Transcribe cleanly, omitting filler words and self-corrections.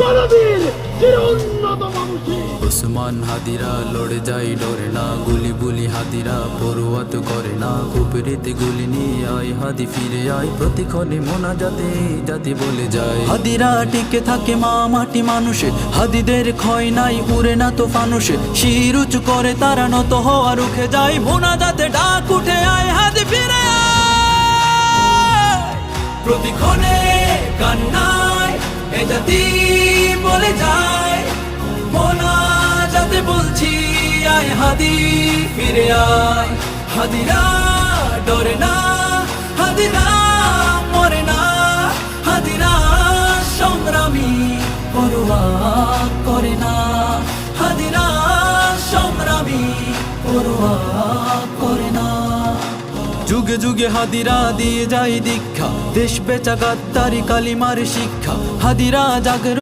বলবীর চির উন্নত মানুষী। ওসমান হাদিরা লড়ে যায় ডরে না, গুলি বুলি হাদিরা পরোয়াত করে না। কুপরিতে গুলি নিয়ে আয় হাদি ফিরে আয়, প্রতিক্ষণে মোনাজাতে জাতি বলে যায়। হাদিরা টিকে থাকে মা মাটি মানুষে, হাদিদের ক্ষয় নাই উড়ে না তো ফানুষে। শির উঁচু করে তারা নত হওয়া রুখে যায়, মোনাজাতে ডাক উঠে আয় হাদি ফিরে আয়। প্রতিক্ষণে কান্নায় এ জাতি বলে যায়, মোনাজাতে বলছি আয় হাদি ফিরে আয়। হাদিরা ডরে না, হাদিরা মরে না, হাদিরা সংগ্রামী পরোয়া করে না, হাদিরা সংগ্রামী পরোয়া করে না। যুগে যুগে হাদিরা দিয়ে যায় দীক্ষা, দেশ বেচা গাদ্দারি কালিমার শিক্ষা। হাদিরা জাগর